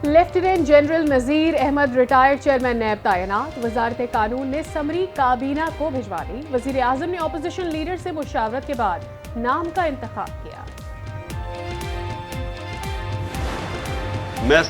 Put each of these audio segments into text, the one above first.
Lieutenant general नज़ीर Ahmad retired chairman नैब तैनात। वजारत कानून ने समरी काबीना को भिजवा दी। वजीर आजम ने अपोजिशन लीडर से मुशावरत के बाद नाम का इंतखाब किया। मैं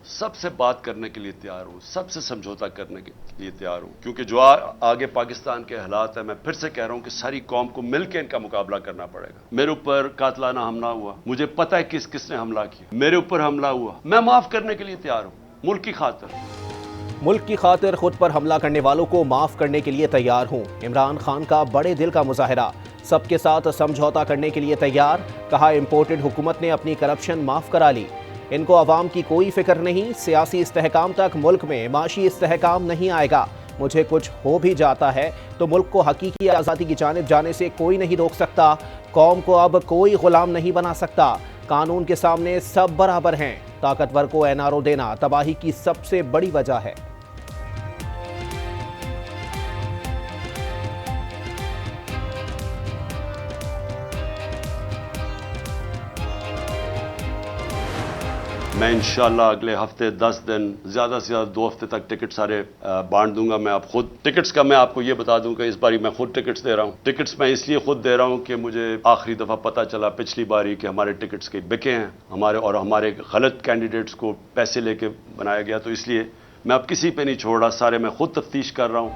सबसे बात करने के लिए तैयार हूं, सबसे समझौता करने के लिए तैयार हूं, क्योंकि जो आगे पाकिस्तान के हालात है, मैं फिर से कह रहा हूं कि सारी कौम को मिलकर इनका मुकाबला करना पड़ेगा। मेरे ऊपर कातलाना हमला हुआ, मुझे पता है किसने हमला किया, मेरे ऊपर हमला हुआ, मैं माफ करने के लिए तैयार हूं। मुल्क की खातिर खुद पर हमला करने वालों को माफ करने के लिए तैयार हूं। इमरान खान का बड़े दिल का मुजाहरा, सबके साथ समझौता करने के लिए तैयार। कहा इंपोर्टेड हुकूमत ने अपनी करप्शन माफ करा ली, इनको अवाम की कोई फिक्र नहीं। सियासी इस्तेहकाम तक मुल्क में माशी इस्तेहकाम नहीं आएगा। मुझे कुछ हो भी जाता है तो मुल्क को हकीकी आज़ादी की जानिब जाने से कोई नहीं रोक सकता। कौम को अब कोई गुलाम नहीं बना सकता। कानून के सामने सब बराबर हैं। ताकतवर को एनआरओ देना तबाही की सबसे बड़ी वजह है। मैं इंशाल्लाह अगले हफ्ते 10 दिन, ज़्यादा से ज़्यादा 2 हफ्ते तक टिकट सारे बांट दूंगा। मैं आप खुद टिकट्स का मैं आपको ये बता दूं कि इस बारी मैं खुद टिकट्स दे रहा हूं। टिकट्स मैं इसलिए खुद दे रहा हूं कि मुझे आखिरी दफ़ा पता चला पिछली बारी कि हमारे टिकट्स के बिके हैं, हमारे गलत कैंडिडेट्स को पैसे लेके बनाया गया, तो इसलिए मैं अब किसी पे नहीं छोड़ रहा, सारे मैं खुद तफ्तीश कर रहा हूँ।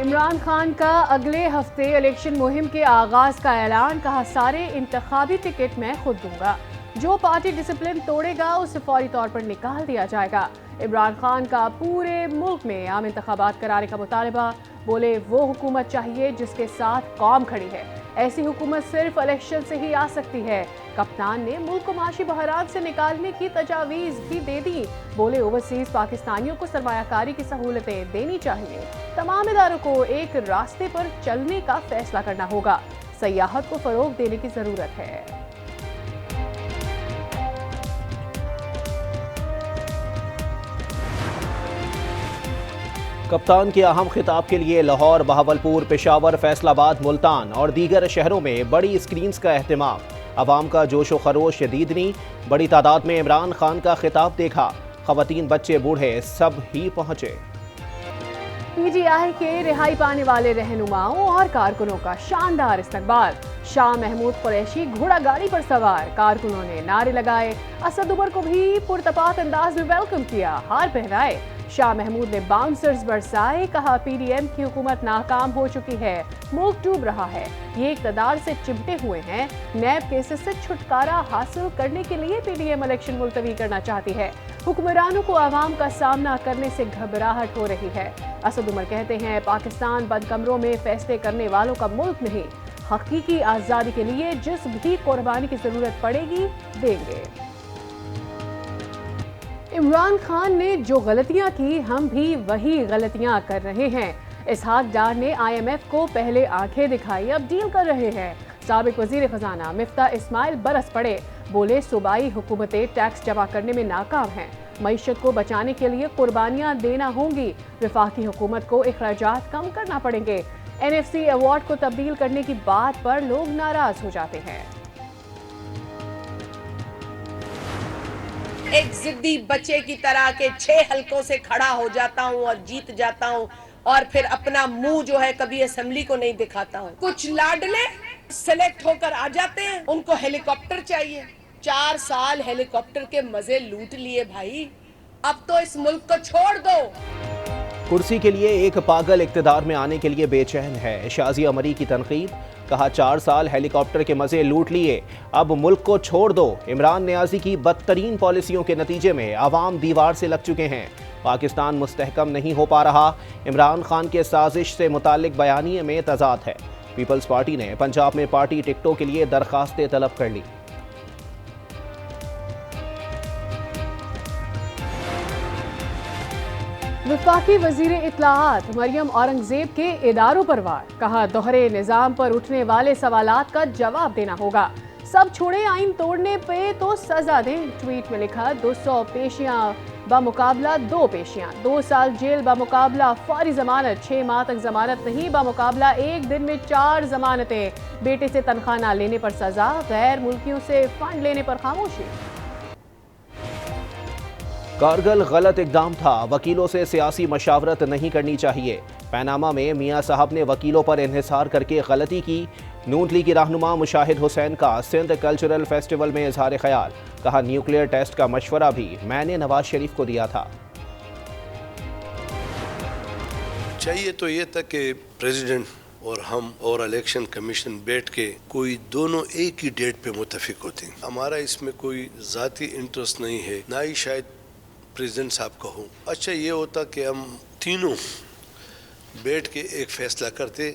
इमरान खान का अगले हफ्ते इलेक्शन मुहिम के आगाज का ऐलान। कहा सारे इंतखाबी टिकट मैं खुद दूंगा, जो पार्टी डिसिप्लिन तोड़ेगा उसे फौरी तौर पर निकाल दिया जाएगा। इमरान खान का पूरे मुल्क में आम इंतखाबात कराने का मुतालबा। बोले वो हुकूमत चाहिए जिसके साथ कौम खड़ी है, ऐसी हुकूमत सिर्फ इलेक्शन से ही आ सकती है। कप्तान ने मुल्क को माशी बहरान से निकालने की तजावीज़ भी दे दी। बोले ओवरसीज पाकिस्तानियों को सरमायाकारी की सहूलतें देनी चाहिए। तमाम इदारों को एक रास्ते पर चलने का फैसला करना होगा। सयाहत को फरोग देने की जरूरत है। कप्तान के अहम खिताब के लिए लाहौर, बहावलपुर, पेशावर, फैसलाबाद, मुल्तान और दीगर शहरों में बड़ी स्क्रीन्स का अहतमाम। अवाम का जोशो खरोश शदीद नहीं। बड़ी तादाद में इमरान खान का खिताब देखा। खवातीन, बच्चे, बूढ़े सब ही पहुंचे। पीजीआई के रिहाई पाने वाले रहनुमाओं और कारकुनों का शानदार इस्तकबाल। शाह महमूद कुरैशी घोड़ा गाड़ी पर सवार, कारकुनों ने नारे लगाए। असद उमर को भी पुरतपात अंदाज में वेलकम किया, हार पहनाए। शाह महमूद ने बाउंसर्स बरसाए। कहा पीडीएम की हुकूमत नाकाम हो चुकी है, मुल्क डूब रहा है, ये इक़्तिदार से चिमटे हुए हैं। नैब केसेस से छुटकारा हासिल करने के लिए पीडीएम इलेक्शन मुलतवी करना चाहती है। हुक्मरानों को आवाम का सामना करने से घबराहट हो रही है। असद उमर कहते हैं पाकिस्तान बंद कमरों में फैसले करने वालों का मुल्क नहीं, हकीकी आज़ादी के लिए जिस भी कुर्बानी की जरूरत पड़ेगी देंगे। इमरान खान ने जो गलतियां की, हम भी वही गलतियां कर रहे हैं। इसहाक डार ने IMF को पहले आंखें दिखाई, अब डील कर रहे हैं। साबिक वजीर खजाना मिफ्ता इस्माइल बरस पड़े। बोले सूबाई हुकूमतें टैक्स जमा करने में नाकाम हैं, मईशत को बचाने के लिए कुर्बानियां देना होंगी। वफाकी हुकूमत को अखराजात कम करना पड़ेंगे। NFC अवार्ड को तब्दील करने की बात पर लोग नाराज हो जाते हैं। एक जिद्दी बच्चे की तरह के 6 हलकों से खड़ा हो जाता हूँ और जीत जाता हूँ, और फिर अपना मुंह जो है कभी असेंबली को नहीं दिखाता हूँ। कुछ लाडले सेलेक्ट होकर आ जाते हैं, उनको हेलीकॉप्टर चाहिए। 4 साल हेलीकॉप्टर के मजे लूट लिए भाई, अब तो इस मुल्क को छोड़ दो। कुर्सी के लिए एक पागल इक्तदार में आने के लिए बेचैन है। शाजिया मरी की तनकीद। कहा 4 साल हेलीकॉप्टर के मजे लूट लिए, अब मुल्क को छोड़ दो। इमरान नियाजी की बदतरीन पॉलिसियों के नतीजे में आवाम दीवार से लग चुके हैं। पाकिस्तान मुस्तहकम नहीं हो पा रहा। इमरान खान के साजिश से मुतालिक बयानिए में तजाद है। पीपल्स पार्टी ने पंजाब में पार्टी टिकटों के लिए दरखास्तें तलब कर ली। वफाकी वजीर इत्तलाआत मरियम औरंगजेब के इदारों पर वार। कहा दोहरे निज़ाम पर उठने वाले सवालात का जवाब देना होगा। सब छोड़े, आइन तोड़ने पे तो सजा दें। ट्वीट में लिखा 200 पेशियां बामुकाबला 2 पेशियां, 2 साल जेल बामुकाबला फौरी जमानत, 6 माह तक जमानत नहीं बामुकाबला 1 दिन में 4 जमानतें। बेटे से तनख्वाह न लेने पर सजा, गैर मुल्कियों से फंड लेने पर खामोशी। कारगिल गलत इकदाम था, वकीलों से सियासी मशावरत नहीं करनी चाहिए। पैनामा में मियां साहब ने वकीलों पर इन्हिसार करके गलती की। नून लीग की रहनुमा मुशाहिद हुसैन का सिंध कल्चरल फेस्टिवल में इजहार ख्याल, कहा न्यूक्लियर टेस्ट का मशवरा भी मैंने नवाज शरीफ को दिया था। चाहिए तो ये था कि प्रेसिडेंट और हम और इलेक्शन कमीशन बैठ के कोई दोनों एक ही डेट पे मुत्तफिक होते हैं। हमारा इसमें कोई जाती इंटरेस्ट नहीं है, ना ही शायद प्रेसिडेंट साहब का हो। अच्छा ये होता कि हम तीनों बैठ के एक फैसला करते।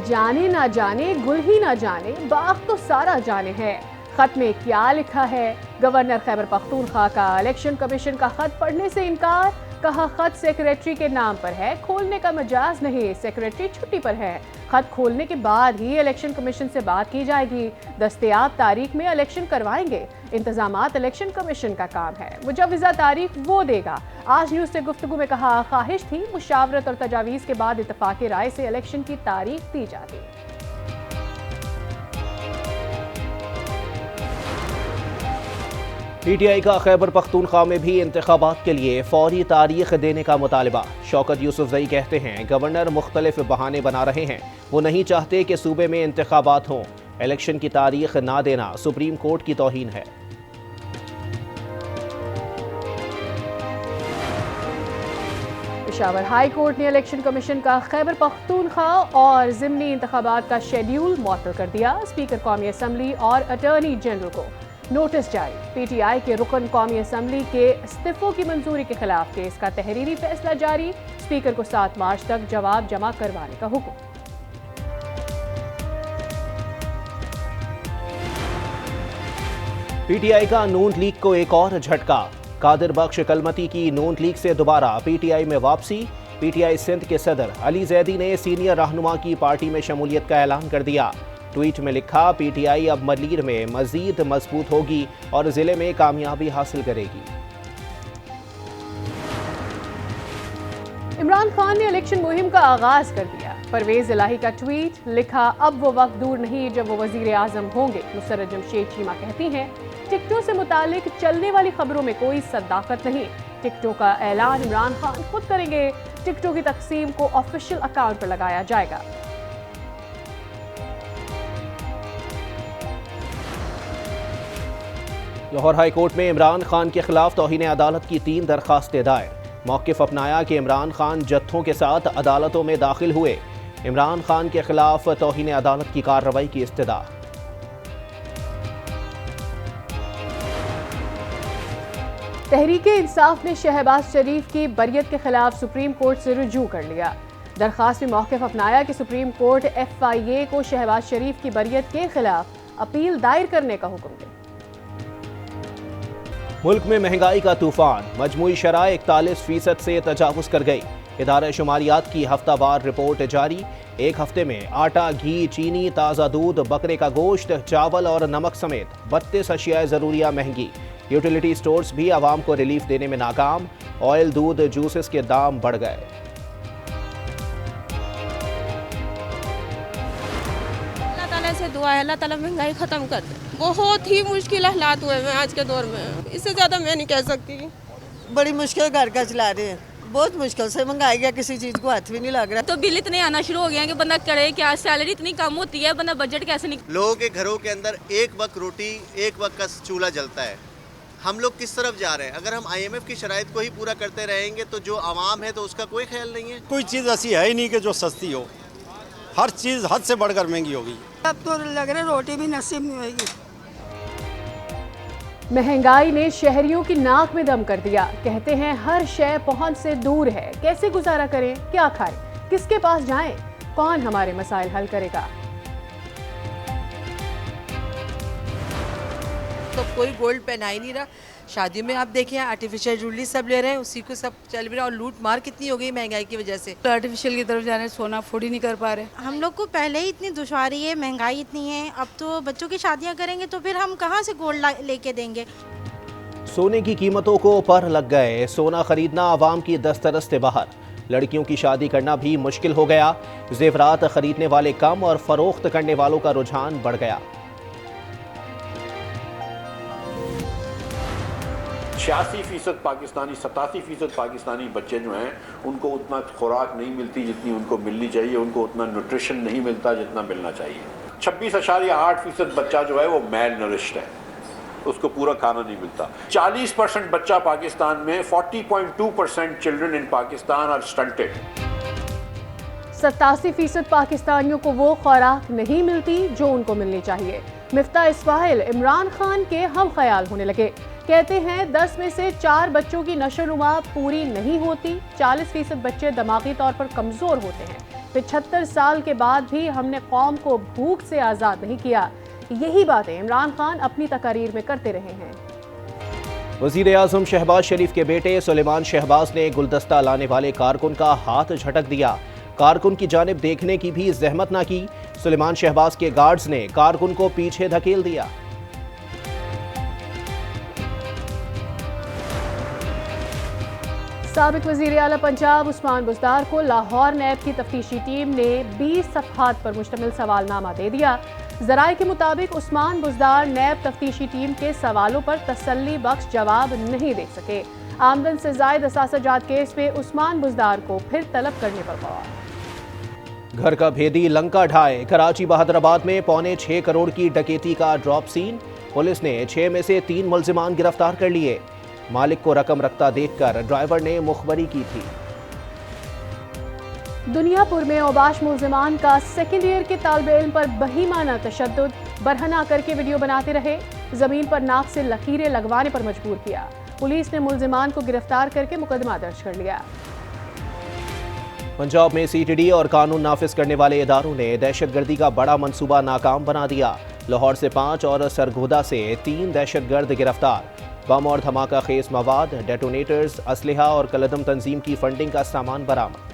जाने ना जाने गुल ही ना जाने, बाग तो सारा जाने है। खत में क्या लिखा है? गवर्नर खैबर पख्तूनख्वा का इलेक्शन कमीशन का खत पढ़ने से इनकार, कहा खत सेक्रेटरी के नाम पर है, खोलने का मजाज नहीं, सेक्रेटरी छुट्टी पर है। खत खोलने के बाद ही इलेक्शन कमीशन से बात की जाएगी। दस्तयाब तारीख में इलेक्शन करवाएंगे। इंतजामात इलेक्शन कमीशन का काम है, मुजव्वज़ा तारीख वो देगा। आज न्यूज़ से गुफ्तगू में कहा ख्वाहिश थी मुशावरत और तजावीज़ के बाद इत्तफाक़ी राय से इलेक्शन की तारीख दी जाती। पीटीआई का खैबर पख्तूनख्वा में भी इंतखाबात के लिए फौरी तारीख देने का मुतालबा। शौकत यूसुफजई कहते हैं गवर्नर मुख्तलिफ बहाने बना रहे हैं, वो नहीं चाहते कि सूबे में इंतखाबात हों। इलेक्शन की तारीख ना देना सुप्रीम कोर्ट की तौहीन है। पेशावर हाई कोर्ट ने इलेक्शन कमीशन का खैबर पख्तूनख्वा और ज़िमनी इंतखाबात का शेड्यूल मुअत्तल कर दिया। स्पीकर कौमी असम्बली और अटॉर्नी जनरल को नोटिस जारी। पीटीआई के रुकन कौमी असम्बली के इस्तीफों की मंजूरी के खिलाफ केस का तहरीरी फैसला जारी। स्पीकर को 7 मार्च तक जवाब जमा करवाने का हुक्म। पीटीआई का नून लीग को एक और झटका। कादिर बख्श कलमती की नून लीग से दोबारा पीटीआई में वापसी। पीटीआई सिंध के सदर अली जैदी ने सीनियर रहनुमा की पार्टी में शमूलियत का ऐलान कर दिया। ट्वीट में लिखा पीटीआई अब मलीर में मजीद मजबूत होगी और जिले में कामयाबी हासिल करेगी। इमरान खान ने इलेक्शन मुहिम का आगाज कर दिया। परवेज इलाही का ट्वीट, लिखा अब वो वक्त दूर नहीं जब वो वजीर आजम होंगे। मुसर्रत जमशेद चीमा कहती हैं टिकटों से मुतालिक चलने वाली खबरों में कोई सदाकत नहीं। टिकटों का ऐलान इमरान खान खुद करेंगे। टिकटों की तकसीम को ऑफिशियल अकाउंट पर लगाया जाएगा। लाहौर हाई कोर्ट में इमरान खान के खिलाफ तौहीन अदालत की 3 दरखास्तें दायर। मौक़िफ़ अपनाया कि इमरान खान जत्थों के साथ अदालतों में दाखिल हुए। इमरान खान के खिलाफ तौहीन अदालत की कार्रवाई की इस्तदा। तहरीके इंसाफ ने शहबाज शरीफ की बरियत के खिलाफ सुप्रीम कोर्ट से रुजू कर लिया। दरखास्त में मौक़िफ़ अपनाया कि सुप्रीम कोर्ट FIA को शहबाज शरीफ की बरियत के खिलाफ अपील दायर करने का हुक्म दे। मुल्क में महंगाई का तूफान, मजमूई शरह 41% से तजावुज कर गई। इदारा शुमारियात की हफ्तावार रिपोर्ट जारी। एक हफ्ते में आटा, घी, चीनी, ताज़ा दूध, बकरे का गोश्त, चावल और नमक समेत 32 अशियाए ज़रूरिया महंगी। यूटिलिटी स्टोर्स भी आवाम को रिलीफ देने में नाकाम। ऑयल, दूध, जूसेस के दाम बढ़ गए। अल्लाह ताला से दुआ है, अल्लाह ताला महंगाई ख़त्म कर दे। बहुत ही मुश्किल हालात हुए हैं आज के दौर में, इससे ज़्यादा मैं नहीं कह सकती। बड़ी मुश्किल घर का चला रहे हैं, बहुत मुश्किल से महंगाई गया, किसी चीज़ को हाथ भी नहीं लग रहा। तो बिल इतने आना शुरू हो गए हैं कि बंदा करे क्या, सैलरी इतनी कम होती है, बंदा बजट कैसे लोगों के घरों के अंदर एक वक्त रोटी, एक वक्त का चूल्हा जलता है। हम लोग किस तरफ जा रहे हैं? अगर हम IMF की शराइत को ही पूरा करते रहेंगे तो जो आवाम है तो उसका कोई ख्याल नहीं है। कोई चीज़ ऐसी है ही नहीं कि जो सस्ती हो, हर चीज़ हद से बढ़कर महंगी होगी। अब तो लग रहा है रोटी भी नसीब नहीं होगी। महंगाई ने शहरियों की नाक में दम कर दिया। कहते हैं हर शय पहुंच से दूर है, कैसे गुजारा करें, क्या खाएं, किसके पास जाएं, कौन हमारे मसाइल हल करेगा। तो कोई गोल्ड पहना ही नहीं रहा। शादी में आप देखें आर्टिफिशियल ज्वेलरी सब ले रहे हैं, उसी को सब चल भी रहा है। और लूट मार कितनी हो गई महंगाई की वजह से, तो आर्टिफिशियल की तरफ जा रहे हैं, सोना अफोर्ड ही नहीं कर पा रहे। हम लोग को पहले ही इतनी दुश्वारी है, महंगाई इतनी है, अब तो बच्चों की शादियां करेंगे तो फिर हम कहाँ से गोल्ड लेके देंगे। सोने की कीमतों को पर लग गए। सोना खरीदना आवाम की दस्तरस से बाहर। लड़कियों की शादी करना भी मुश्किल हो गया। जेवरात खरीदने वाले कम और फरोख्त करने वालों का रुझान बढ़ गया। 86% पाकिस्तानी 87% पाकिस्तानी बच्चे जो हैं उनको उतना खुराक नहीं मिलती जितनी उनको मिलनी चाहिए, उनको उतना न्यूट्रिशन नहीं मिलता जितना मिलना चाहिए। 26.8% बच्चा जो है वो मैल नरिश्ड है, उसको पूरा खाना नहीं मिलता। 40% बच्चा पाकिस्तान में 40.2% children in Pakistan are stunted. 87% पाकिस्तानियों को वो खुराक नहीं मिलती जो उनको मिलनी चाहिए। मिफ्ता इस्माइल इमरान खान के हम ख्याल होने लगे। कहते हैं 10 में से 4 बच्चों की नशोनुमा पूरी नहीं होती। 40% बच्चे दिमागी तौर पर कमज़ोर होते हैं। 75 साल के बाद भी हमने कौम को भूख से आज़ाद नहीं किया। यही बातें इमरान खान अपनी तकारीर में करते रहे हैं। वज़ीर आज़म शहबाज शरीफ के बेटे सुलेमान शहबाज ने गुलदस्ता लाने वाले कारकुन का हाथ झटक दिया। कारकुन की जानिब देखने की भी जहमत ना की। सुलेमान शहबाज के गार्ड्स ने कारकुन को पीछे धकेल दिया। साबिक वज़ीर आला पंजाब उस्मान बुज़दार को लाहौर नैब की तफ्तीशी टीम ने 20 सफ़हात पर मुश्तमिल सवालनामा दे दिया। ज़राए के मुताबिक उस्मान बुज़दार नैब तफ्तीशी टीम के सवालों पर तसल्ली बख्श जवाब नहीं दे सके। आमदन से ज़ायद असासा जात केस में उस्मान बुज़दार को फिर तलब करने पर गौर। घर का भेदी लंका ढाए। कराची बहादुराबाद में 6.25 करोड़ की डकैती का ड्रॉप सीन। पुलिस ने 6 में से 3 मुल्जिमान गिरफ्तार कर लिए। मालिक को रकम रखता देखकर ड्राइवर ने मुखबरी की थी। दुनियापुर में औबाश मुल्जिमान का सेकेंड ईयर के तालिबे इल्म पर बहीमाना तशद्दुद। बरहना करके वीडियो बनाते रहे, जमीन पर नाक से लकीरें लगवाने पर मजबूर किया। पुलिस ने मुल्जिमान को गिरफ्तार करके मुकदमा दर्ज कर लिया। पंजाब में CTD और कानून नाफिज करने वाले इदारों ने दहशतगर्दी का बड़ा मंसूबा नाकाम बना दिया। लाहौर से 5 और सरगोदा से 3 दहशतगर्द गिरफ्तार। बम और धमाका खेज मवाद, डेटोनेटर्स, असलहा और कलदम तंजीम की फंडिंग का सामान बरामद।